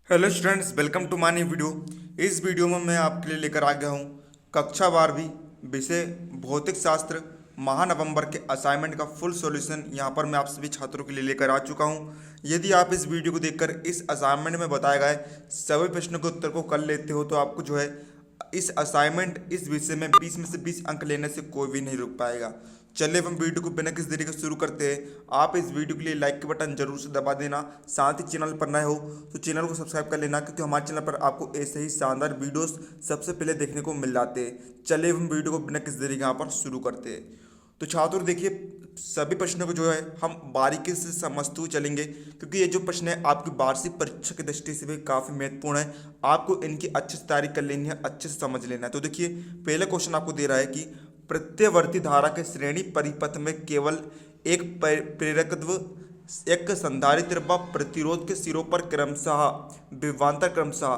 Hello students, welcome to my new video. इस वीडियो में मैं आपके लिए लेकर आ गया हूँ कक्षा 12वीं विषय भौतिक शास्त्र नवंबर के असाइनमेंट का फुल सॉल्यूशन। यहाँ पर मैं आप सभी छात्रों के लिए लेकर आ चुका हूँ। यदि आप इस वीडियो को देखकर इस असाइनमेंट में बताए गए सभी प्रश्नों के उत्तर को कर लेते हो तो आपको जो है इस असाइनमेंट इस विषय में 20 में से 20 अंक लेने से कोई भी नहीं रुक पाएगा। चलिए हम वीडियो को बिना किसी देरी के शुरू करते हैं। आप इस वीडियो के लिए लाइक के बटन जरूर से दबा देना। साथ ही चैनल पर नए हो तो चैनल को सब्सक्राइब कर लेना, क्योंकि हमारे चैनल पर आपको ऐसे ही शानदार वीडियोस सबसे पहले देखने को मिल जाते हैं। चलिए हम वीडियो को बिना किसी देरी के यहाँ पर शुरू करते हैं। तो छात्रों देखिए, सभी प्रश्नों को जो है हम बारीकी से समझते हुए चलेंगे, क्योंकि ये जो प्रश्न है आपकी वार्षिक परीक्षा की दृष्टि से भी काफ़ी महत्वपूर्ण है। आपको इनकी अच्छे से तैयारी कर लेनी है, अच्छे से समझ लेना है। तो देखिए, पहला क्वेश्चन आपको दे रहा है कि प्रत्यवर्ती धारा के श्रेणी परिपथ में केवल एक प्रेरकत्व, एक संधारित्र व प्रतिरोध के सिरों पर क्रमशः विभवांतर क्रमशः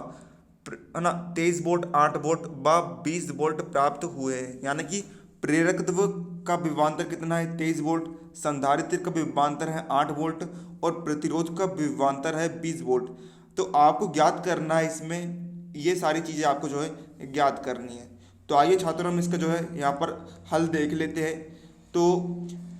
है ना 23 वोल्ट, 8 वोल्ट व 20 वोल्ट प्राप्त हुए हैं। यानी कि प्रेरकत्व का विभवांतर कितना है 23 वोल्ट, संधारित्र का विभवांतर है 8 वोल्ट और प्रतिरोध का विभवांतर है 20 वोल्ट। तो आपको ज्ञात करना है, इसमें ये सारी चीज़ें आपको जो है ज्ञात करनी है। तो आइए छात्रों, हम इसका जो है यहाँ पर हल देख लेते हैं। तो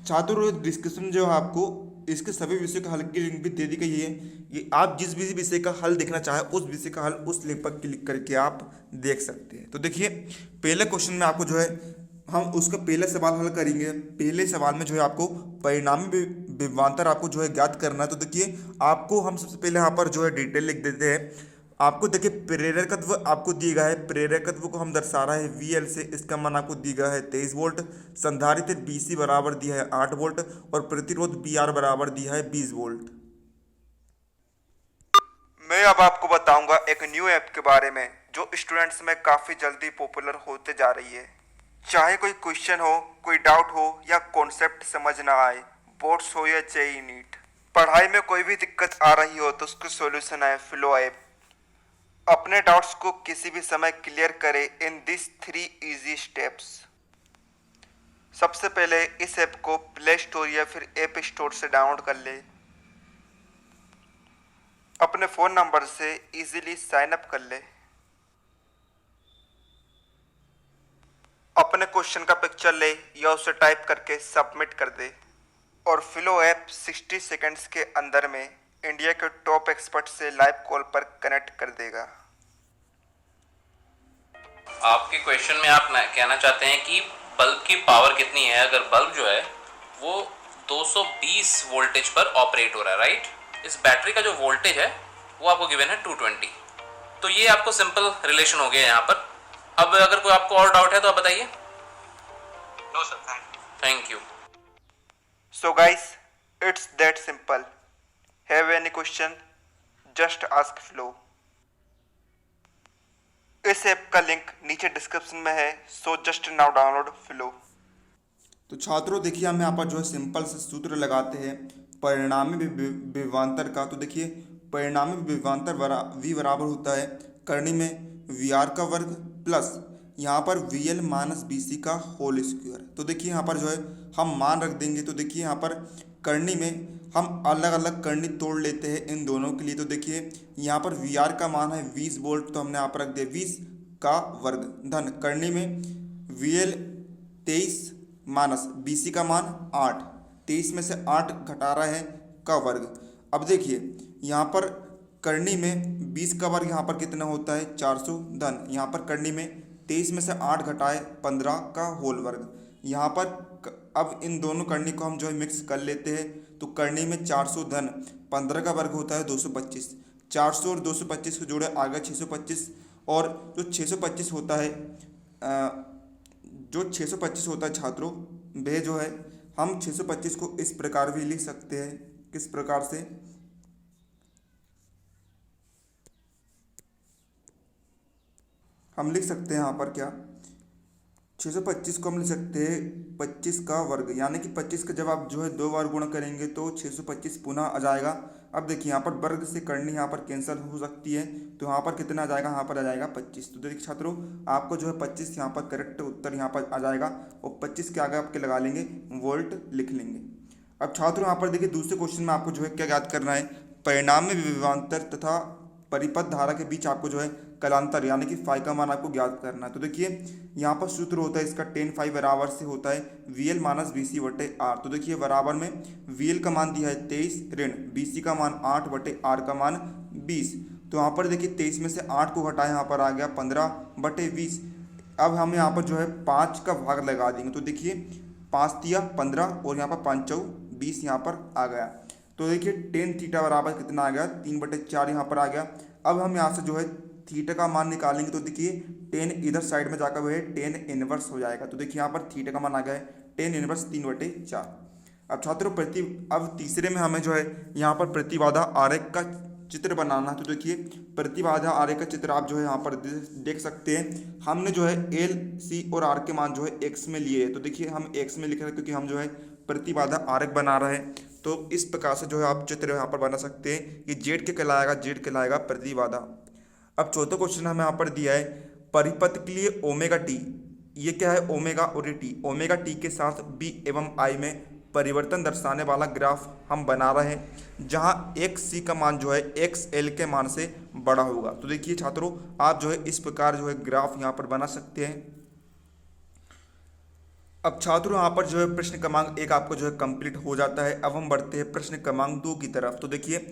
छात्रों, डिस्कशन जो है आपको इसके सभी विषयों का हल की लिंक भी दे दी गई है। ये आप जिस भी विषय का हल देखना चाहें उस विषय का हल उस लिंक पर क्लिक करके आप देख सकते हैं। तो देखिए, पहले क्वेश्चन में आपको जो है हम उसका पहला सवाल हल करेंगे। पहले सवाल में जो है आपको परिणामी विभवांतर आपको जो है ज्ञात करना है। तो देखिए, आपको हम सबसे पहले यहाँ पर जो है डिटेल लिख देते हैं। आपको देखिए, प्रेरकत्व आपको दिया गया है, प्रेरकत्व को हम दर्शा रहा है VL से। इसका मान आपको दिया गया है 23 वोल्ट, संधारित्र BC बराबर दिया है 8 वोल्ट और प्रतिरोध BR बराबर दिया है 20 वोल्ट। मैं अब आपको बताऊंगा एक न्यू ऐप के बारे में जो स्टूडेंट्स में काफ़ी जल्दी पॉपुलर होते जा रही है। चाहे कोई क्वेश्चन हो, कोई डाउट हो या कॉन्सेप्ट समझ ना आए, बोर्ड्स हो या जेईई नीट, पढ़ाई में कोई भी दिक्कत आ रही हो तो उसका सॉल्यूशन है फ्लो ऐप। अपने डाउट्स को किसी भी समय क्लियर करें इन दिस 3 इजी स्टेप्स। सबसे पहले इस ऐप को प्ले स्टोर या फिर ऐप स्टोर से डाउनलोड कर ले। अपने फ़ोन नंबर से इजीली साइन अप कर ले। अपने क्वेश्चन का पिक्चर ले या उसे टाइप करके सबमिट कर दे और फ्लो ऐप 60 सेकंड्स के अंदर में इंडिया के टॉप एक्सपर्ट से लाइव कॉल पर कनेक्ट कर देगा। आपके क्वेश्चन में आप कहना चाहते हैं कि बल्ब की पावर कितनी है। अगर बल्ब जो है वो 220 वोल्टेज पर ऑपरेट हो रहा है, राइट। इस बैटरी का जो वोल्टेज है वो आपको गिवन है 220। तो ये आपको सिंपल रिलेशन हो गया यहाँ पर। अब अगर कोई आपको और डाउट है तो आप बताइए। No sir, thank you. So guys, it's that simple. Have any question? Just ask Flow. इस ऐप का लिंक नीचे डिस्क्रिप्शन में है, so just now download flow. तो छात्रों देखिए, हम यहाँ पर जो है सिंपल से सूत्र लगाते हैं परिणामी विभवांतर का। तो देखिए, परिणामी विभवांतर V बराबर होता है करनी में VR का वर्ग प्लस यहाँ पर VL माइनस BC का होल स्क्वायर। तो देखिए, यहाँ पर जो है हम मान रख देंगे। तो देखिए, यहाँ पर करनी में हम अलग अलग करनी तोड़ लेते हैं इन दोनों के लिए। तो देखिए, यहाँ पर VR का मान है 20 वोल्ट, तो हमने यहाँ पर रख दिया 20 का वर्ग धन करनी में VL 23 माइनस BC का मान 8, 23 में से 8 घटा रहा है का वर्ग। अब देखिए, यहाँ पर करनी में 20 का वर्ग यहाँ पर कितना होता है 400 धन यहाँ पर करनी में 23 में से 8 घटाए 15 का होल वर्ग। यहाँ पर अब इन दोनों करनी को हम जो है मिक्स कर लेते हैं। तो करनी में 400 धन 15 का वर्ग होता है 225। 400 और 225 को जोड़े आ गया 625। और जो 625 होता है छात्रों, वह जो है हम 625 को इस प्रकार भी लिख सकते हैं। किस प्रकार से? हम लिख सकते हैं यहाँ पर क्या 625 को हम लिख सकते हैं 25 का वर्ग। यानी कि 25 का जब आप जो है 2 बार गुणा करेंगे तो 625 पुनः आ जाएगा। अब देखिए, यहाँ पर वर्ग से करनी यहाँ पर कैंसिल हो सकती है, तो यहाँ पर कितना आ जाएगा, यहाँ पर आ जाएगा 25। तो देखिए छात्रों, आपको जो है 25 यहाँ पर करेक्ट उत्तर यहाँ पर आ जाएगा और 25 के आगे आपके लगा लेंगे वोल्ट लिख लेंगे। अब छात्रों, यहाँ पर देखिए दूसरे क्वेश्चन में आपको जो है क्या याद करना है, परिणामी विभवांतर तथा परिपथ धारा के बीच आपको जो है कलांतर यानी कि फाई का मान आपको ज्ञात करना है। तो देखिए यहाँ पर सूत्र होता है इसका tan फाई बराबर से होता है VL माइनस BC बटे R। तो देखिए बराबर में VL का मान दिया है 23 ऋण BC का मान 8 बटे R का मान 20। तो यहाँ पर देखिए 23 में से 8 को घटाएं, यहाँ पर आ गया 15 बटे 20। अब हम यहाँ पर जो है 5 का भाग लगा देंगे। तो देखिए 5 तिया 15 और यहाँ पर 5 चौ 20 यहाँ पर आ गया। तो देखिए टेन थीटा बराबर कितना आ गया 3/4 यहाँ पर आ गया। अब हम यहाँ से जो है थीटा का मान निकालेंगे। तो देखिए टेन इधर साइड में जाकर वह टेन इनवर्स हो जाएगा। तो देखिए यहाँ पर थीटा का मान आ गया है टेन इनवर्स 3/4। अब छात्रों अब तीसरे में हमें जो है यहाँ पर प्रतिबाधा आरेख का चित्र बनाना है। तो देखिए प्रतिबाधा आरेख का चित्र आप जो है यहाँ पर देख सकते हैं। हमने जो है L, C और R के मान जो है x में लिए हैं। तो देखिए हम x में लिख रहे हैं क्योंकि हम जो है प्रतिबाधा आरेख बना रहे हैं। तो इस प्रकार से जो है आप चित्र यहाँ पर बना सकते हैं। ये जेड के कहलाएगा प्रतिबाधा। अब चौथा क्वेश्चन हमें यहाँ पर दिया है परिपथ के लिए ओमेगा टी, ये क्या है ओमेगा और टी, ओमेगा टी के साथ बी एवं आई में परिवर्तन दर्शाने वाला ग्राफ हम बना रहे हैं जहां एक्स सी का मान जो है एक्स एल के मान से बड़ा होगा। तो देखिए छात्रों आप जो है इस प्रकार जो है ग्राफ यहाँ पर बना सकते हैं। अब छात्रों यहाँ पर जो है प्रश्न क्रमांक 1 आपको जो है कंप्लीट हो जाता है। अब हम बढ़ते हैं प्रश्न क्रमांक 2 की तरफ। तो देखिए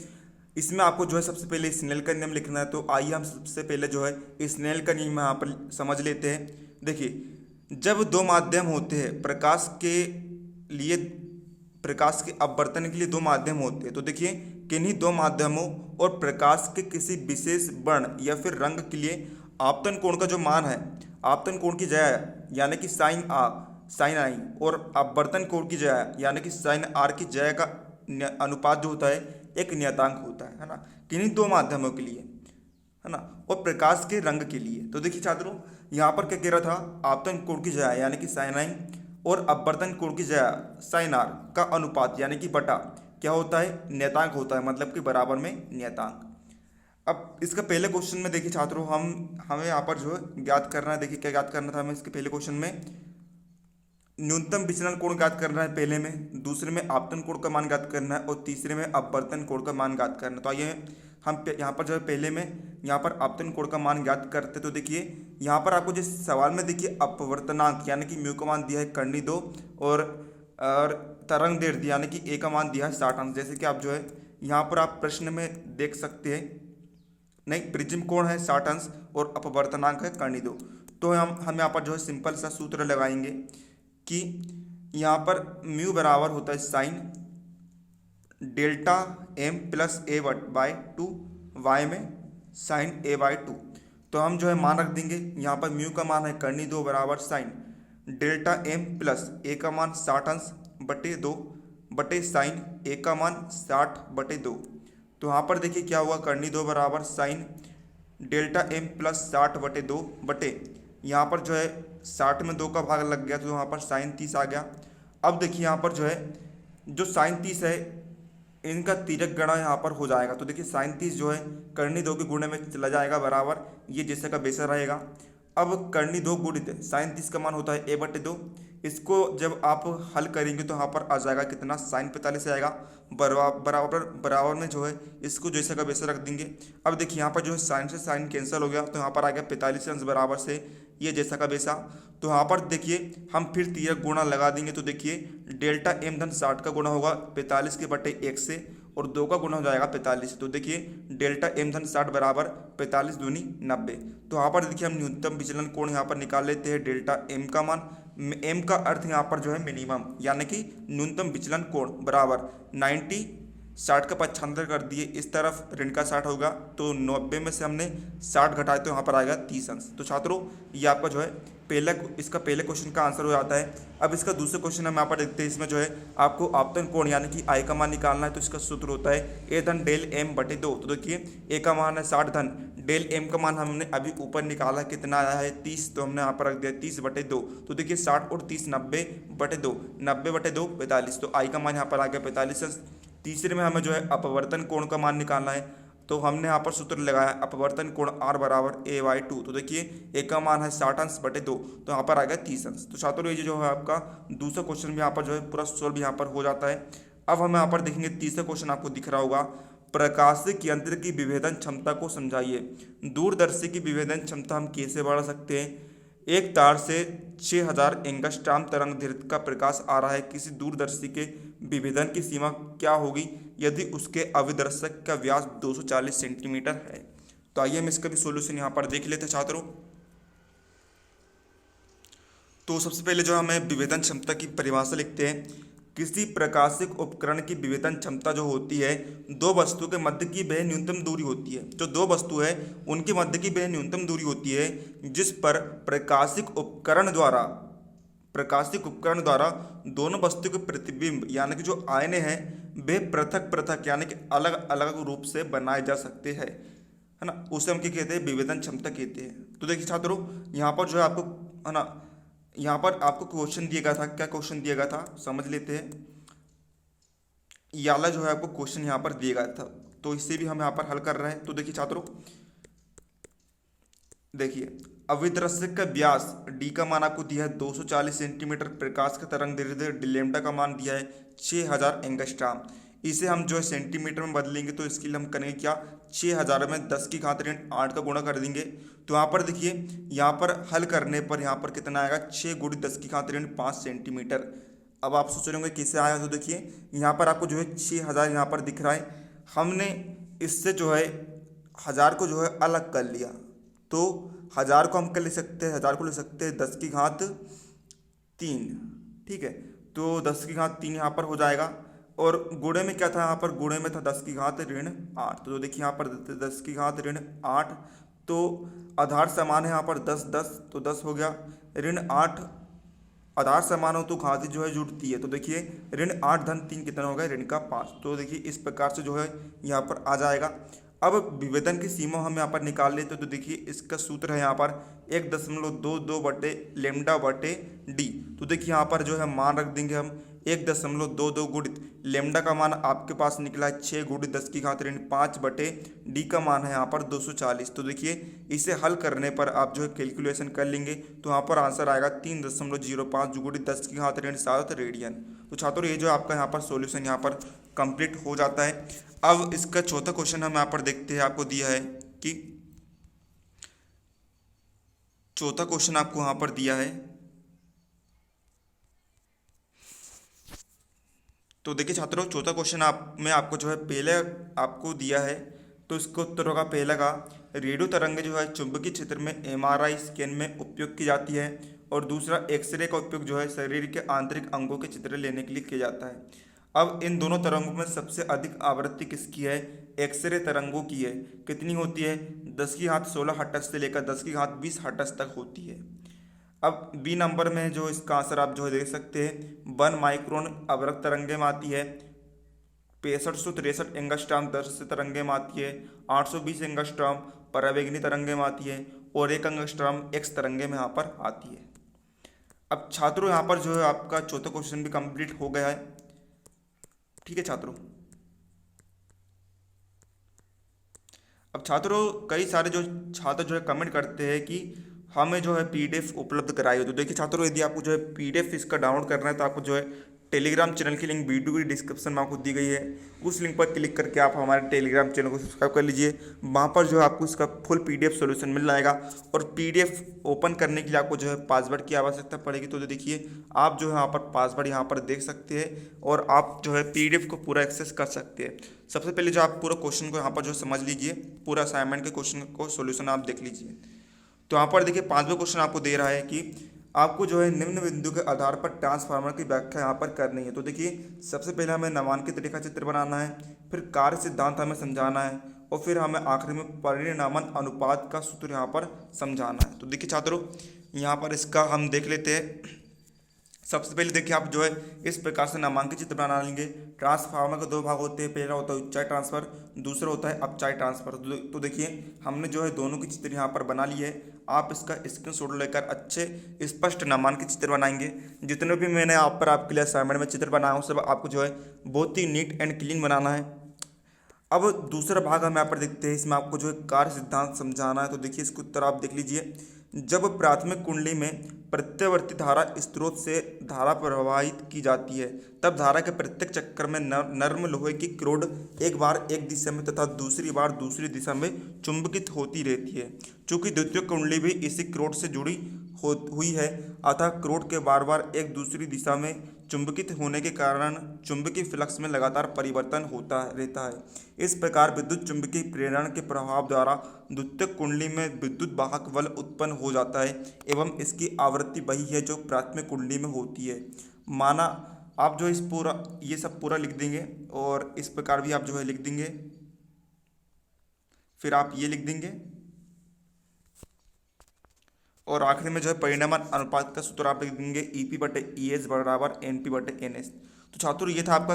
इसमें आपको जो है सबसे पहले स्नेल का नियम लिखना है। तो आइए हम सबसे पहले जो है स्नेल का नियम यहाँ पर समझ लेते हैं। देखिए जब दो माध्यम होते हैं प्रकाश के अपवर्तन के लिए दो माध्यम होते हैं। तो देखिए किन्हीं दो माध्यमों और प्रकाश के किसी विशेष वर्ण या फिर रंग के लिए आपतन कोण का जो मान है, आपतन कोण की जया यानी कि साइन आई और अपवर्तन कोण की जया यानी कि साइन आर की जया का अनुपात जो होता है एक नियतांक होता है ना, किन्हीं दो माध्यमों के लिए है ना और प्रकाश के रंग के लिए। तो देखिए छात्रों यहाँ पर क्या कह रहा था, आपतन कोण की जया यानी कि साइन आई और अपवर्तन कोण की जया साइन आर का अनुपात यानी कि बटा क्या होता है नियतांक होता है, मतलब कि बराबर में नियतांक। अब इसका पहले क्वेश्चन में देखिए छात्रों हमें यहाँ पर जो है ज्ञात करना है। देखिए क्या ज्ञात करना था हमें इसके पहले क्वेश्चन में, न्यूनतम विचलन कोण ज्ञात करना है पहले में, दूसरे में आपतन कोण का मान ज्ञात करना है और तीसरे में अपवर्तन कोण का मान ज्ञात करना है। तो आइए हम यहाँ पर जो है पहले में यहाँ पर आपतन कोण का मान ज्ञात करते। तो देखिए यहाँ पर आपको जिस सवाल में देखिए अपवर्तनांक यानी कि म्यू का मान दिया है कर्णी 2 और तरंग दैर्ध्य यानी कि ए का मान दिया है 60 अंश। जैसे कि आप जो है यहाँ पर आप प्रश्न में देख सकते हैं, नहीं प्रिज्म कोण है 60 अंश और अपवर्तनांक है कर्णी 2। तो हम यहाँ पर जो है सिंपल सा सूत्र लगाएंगे कि यहाँ पर म्यू बराबर होता है साइन डेल्टा एम प्लस ए बाय 2, वाई में साइन ए बाय 2। तो हम जो है मान रख देंगे, यहाँ पर म्यू का मान है कर्णी 2 बराबर साइन डेल्टा एम प्लस ए का मान 60 अंश बटे 2 बटे साइन ए का मान 60 बटे 2। तो यहाँ पर देखिए क्या हुआ, कर्णी 2 बराबर साइन डेल्टा एम प्लस 60 बटे 2 बटे यहाँ पर जो है 60 में 2 का भाग लग गया तो यहाँ पर साइन 30 आ गया। अब देखिए यहाँ पर जो है जो साइन 30 है इनका तिर्यक गणा यहाँ पर हो जाएगा। तो देखिए साइन 30 जो है कर्णी 2 के गुणे में चला जाएगा बराबर ये जैसे का वैसा रहेगा। अब कर्णी 2 गुणित साइन 30 का मान होता है a/2। इसको जब आप हल करेंगे तो यहाँ पर आ जाएगा कितना, साइन 45 आएगा बराबर में जो है इसको जैसे का वैसा रख देंगे। अब देखिए यहाँ पर जो है साइन से साइन कैंसिल हो गया तो यहाँ पर आ गया 45 अंश बराबर से ये जैसा का वैसा। तो यहाँ पर देखिए हम फिर तिर्यक गुणा लगा देंगे। तो देखिए डेल्टा एम धन 60 का गुणा होगा 45 के बटे 1 से और 2 का गुणा हो जाएगा 45। तो देखिए डेल्टा एम धन 60 बराबर 45 दूनी 90। तो यहाँ पर देखिए हम न्यूनतम विचलन कोण यहाँ पर निकाल लेते हैं डेल्टा एम का मान, एम का अर्थ यहाँ पर जो है मिनिमम यानी कि न्यूनतम विचलन कोण बराबर 90, 60 का 95 कर दिए इस तरफ ऋण का 60 होगा तो 90 में से हमने 60 घटाए तो यहाँ पर आएगा 30 अंश। तो छात्रों ये आपका जो है इसका पहले क्वेश्चन का आंसर हो जाता है। अब इसका दूसरा क्वेश्चन हम यहाँ पर देखते हैं। इसमें जो है आपको आपतन कोण यानी कि आई का मान निकालना है। तो इसका सूत्र होता है ए धन डेल एम बटे 2। तो देखिए ए का मान है 60 धन डेल एम का मान हमने अभी ऊपर निकाला कितना आया है 30, तो हमने यहाँ पर रख दिया 30 बटे 2। तो देखिए 60 और 30 90 बटे 2, 90 बटे 2 45। तो आई का मान यहाँ पर आ गया 45 अंश। तीसरे में हमें जो है अपवर्तन कोण का मान निकालना है। तो हमने यहाँ पर सूत्र लगाया अपवर्तन कोण R बराबर a/2। तो देखिए ए का मान है 60 अंश बटे 2 तो यहाँ पर आ गया 30 अंश। तो छात्रों ये जो है आपका दूसरा क्वेश्चन भी यहाँ पर जो है पूरा सॉल्व यहाँ पर हो जाता है। अब हम यहाँ पर देखेंगे तीसरा क्वेश्चन आपको दिख रहा होगा, प्रकाशिक यंत्र की विभेदन क्षमता को समझाइए। दूरदर्शी की विभेदन क्षमता हम कैसे बढ़ा सकते हैं? एक तार से 6000 एंगस्ट्रॉम तरंग दैर्ध्य का प्रकाश आ रहा है। किसी दूरदर्शी के विभेदन की सीमा क्या होगी यदि उसके अभिदर्शक का व्यास 240 सेंटीमीटर है? तो आइए हम इसका भी सॉल्यूशन यहाँ पर देख लेते हैं छात्रों। तो सबसे पहले जो हमें विभेदन क्षमता की परिभाषा लिखते हैं। किसी प्रकाशिक उपकरण की विभेदन क्षमता जो होती है, दो वस्तु के मध्य की वह न्यूनतम दूरी होती है। जो दो वस्तु है उनके मध्य की वह न्यूनतम दूरी होती है जिस पर प्रकाशिक उपकरण द्वारा दोनों वस्तु के प्रतिबिंब यानी कि जो आयने हैं वे पृथक पृथक यानी कि अलग अलग रूप से बनाए जा सकते हैं, है ना। उसे हम क्या कहते हैं? विभेदन क्षमता कहते हैं। तो देखिए छात्रों, यहाँ पर जो है आपको, है ना, यहाँ पर आपको क्वेश्चन दिया गया था। क्या क्वेश्चन दिया गया था समझ लेते हैं। ये वाला जो है आपको क्वेश्चन यहाँ पर दिया गया था, तो इसे भी हम यहाँ पर हल कर रहे हैं। तो देखिए छात्रों, देखिए अभिदर्शक का व्यास डी का मान आपको दिया है 240 सेंटीमीटर, प्रकाश का तरंग दैर्ध्य डी लैम्डा का मान दिया है 6000 एंगस्ट्रॉम। इसे हम जो है सेंटीमीटर में बदलेंगे, तो इसके लिए हम करेंगे क्या? 6000 में 10 की घात ऋण 8 का गुणा कर देंगे। तो यहाँ पर देखिए, यहाँ पर हल करने पर यहाँ पर कितना आएगा? 6 × 10 की घात ऋण 5 सेंटीमीटर। अब आप सोच रहे होंगे कैसे आया? तो देखिए यहाँ पर आपको जो है 6000 यहाँ पर दिख रहा है। हमने इससे जो है 1000 को जो है अलग कर लिया, तो 1000 को हम क्या ले सकते हैं? 1000 को ले सकते हैं 10 की घात 3, ठीक है। तो 10 की घात 3 यहाँ पर हो जाएगा, और गुणे में क्या था? यहाँ पर गुणे में था 10 की घात ऋण 8। तो देखिए यहाँ पर 10 की घात ऋण 8, तो आधार समान है यहाँ पर 10 10, तो 10 हो गया। ऋण 8 आधार समान हो तो घात जो है जुड़ती है। तो देखिए ऋण 8 धन 3 कितना हो गया? ऋण का 5। तो देखिए इस प्रकार से जो है यहाँ पर आ जाएगा। अब विभेदन की सीमा हम यहाँ पर निकाल लेते तो देखिए इसका सूत्र है यहाँ पर 1.22 बटे लैम्डा बटे डी। तो देखिए यहाँ पर जो है मान रख देंगे हम 1.22 गुणित लैम्डा का मान आपके पास निकला है 6 × 10 की घात ऋण 5 बटे डी का मान है यहाँ पर 240। तो देखिए इसे हल करने पर आप जो है कैलकुलेशन कर लेंगे, तो यहाँ पर आंसर आएगा 3.05 गुणित 10 की घात ऋण 7 रेडियन। तो छात्रों ये जो आपका यहाँ पर सॉल्यूशन यहाँ पर कंप्लीट हो जाता है। अब इसका चौथा क्वेश्चन हम यहाँ पर देखते हैं। आपको दिया है कि चौथा क्वेश्चन आपको यहाँ पर दिया है, तो देखिए छात्रों चौथा क्वेश्चन में आपको जो है पहले आपको दिया है, तो इसका उत्तर होगा पहला का रेडियो तरंगें जो है चुंबकीय क्षेत्र में एमआरआई स्कैन में उपयोग की जाती है, और दूसरा एक्सरे का उपयोग जो है शरीर के आंतरिक अंगों के चित्र लेने के लिए किया जाता है। अब इन दोनों तरंगों में सबसे अधिक आवृत्ति किसकी है? एक्सरे तरंगों की है। कितनी होती है? 10 की घात 16 हर्ट्ज से लेकर 10 की घात 20 हर्ट्ज तक होती है। अब बी नंबर में जो इसका आंसर आप जो है देख सकते हैं 1 माइक्रोन अवरक्त तरंगे में आती है, 6563 एंगस्ट्रॉम दर से तरंगे में आती है, 820 एंगस्ट्रॉम परावैंगनी तरंगे में आती है, और 1 एंगस्ट्रॉम एक्स तरंगे में यहाँ पर आती है। अब छात्रों यहाँ पर जो है आपका चौथा क्वेश्चन भी कंप्लीट हो गया है, ठीक है छात्रों। अब छात्रों कई सारे जो छात्र जो है कमेंट करते हैं कि हमें जो है पीडीएफ उपलब्ध कराई हो। तो देखिए छात्रों यदि आपको जो है पीडीएफ इसका डाउनलोड करना है तो आपको जो है टेलीग्राम चैनल की लिंक वीडियो की डिस्क्रिप्शन में आपको दी गई है, उस लिंक पर क्लिक करके आप हमारे टेलीग्राम चैनल को सब्सक्राइब कर लीजिए। वहाँ पर जो है आपको इसका फुल पीडीएफ सॉल्यूशन मिल जाएगा, और पीडीएफ ओपन करने के लिए आपको जो है पासवर्ड की आवश्यकता पड़ेगी। तो देखिए आप जो है यहाँ पर पासवर्ड यहाँ पर देख सकते हैं, और आप जो है पीडीएफ को पूरा एक्सेस कर सकते हैं। सबसे पहले जो आप पूरा क्वेश्चन को यहाँ पर जो समझ लीजिए, पूरा असाइनमेंट के क्वेश्चन को सोल्यूशन आप देख लीजिए। तो यहाँ पर देखिए 5वां क्वेश्चन आपको दे रहा है कि आपको जो है निम्न बिंदु के आधार पर ट्रांसफार्मर की व्याख्या यहाँ पर करनी है। तो देखिए सबसे पहले हमें नामांकित रेखा चित्र बनाना है, फिर कार्य सिद्धांत हमें समझाना है, और फिर हमें आखिरी में परिणामन अनुपात का सूत्र यहाँ पर समझाना है। तो देखिए छात्रों यहाँ पर इसका हम देख लेते हैं। सबसे पहले देखिए आप जो है इस प्रकार से नामांकित चित्र बना लेंगे। ट्रांसफार्मर के 2 भाग होते हैं, पहला होता है ऊंचाई ट्रांसफर, दूसरा होता है अपचाई ट्रांसफर। तो देखिए हमने जो है दोनों की चित्र यहाँ पर बना ली है। आप इसका स्क्रीनशॉट लेकर अच्छे स्पष्ट नामांकित चित्र बनाएंगे। जितने भी मैंने आप पर आपके लिए असाइनमेंट में चित्र बनाया हूँ सब आपको जो है बहुत ही नीट एंड क्लीन बनाना है। अब दूसरा भाग हम यहाँ पर देखते हैं, इसमें आपको जो है कार्य सिद्धांत समझाना है। तो देखिए इसका उत्तर आप देख लीजिए। जब प्राथमिक कुंडली में प्रत्यावर्ती धारा स्रोत से धारा प्रवाहित की जाती है तब धारा के प्रत्येक चक्कर में नर्म लोहे की क्रोड एक बार एक दिशा में तथा दूसरी बार दूसरी दिशा में चुंबकित होती रहती है। चूंकि द्वितीय कुंडली भी इसी क्रोड से जुड़ी हुई है अतः क्रोड के बार बार एक दूसरी दिशा में चुंबकित होने के कारण चुंबकीय फ्लक्स में लगातार परिवर्तन होता रहता है। इस प्रकार विद्युत चुंबकीय प्रेरण के प्रभाव द्वारा द्वितीयक कुंडली में विद्युत वाहक बल उत्पन्न हो जाता है एवं इसकी आवृत्ति वही है जो प्राथमिक कुंडली में होती है। माना आप जो इस पूरा ये सब पूरा लिख देंगे और इस प्रकार भी आप जो है लिख देंगे, फिर आप ये लिख देंगे और आखिरी में जो है परिणामान अनुपात का सूत्र आप लिख देंगे EP/ES बराबर NP/NS। तो छात्रों ये था आपका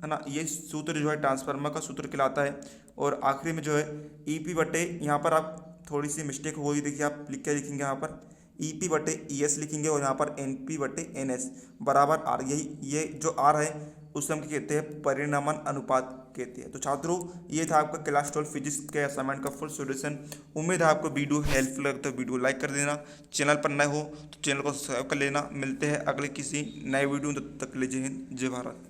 है ना, ये सूत्र जो है ट्रांसफार्मर का सूत्र कहलाता है। और आखिरी में जो है EP/ यहाँ पर आप थोड़ी सी मिस्टेक हो गई, देखिए आप लिख के लिखेंगे यहाँ पर EP/ES लिखेंगे और यहाँ पर NP/NS बराबर R, यही ये जो R है उसे हम कहते हैं परिणामन अनुपात कहते हैं। तो छात्रों ये था आपका क्लास 12 फिजिक्स के असाइनमेंट का फुल सॉल्यूशन। उम्मीद है आपको वीडियो हेल्पफुल लगे तो वीडियो लाइक कर देना, चैनल पर नए हो तो चैनल को सब्सक्राइब कर लेना। मिलते हैं अगले किसी नए वीडियो में, तब तक के लिए जय हिंद जय भारत।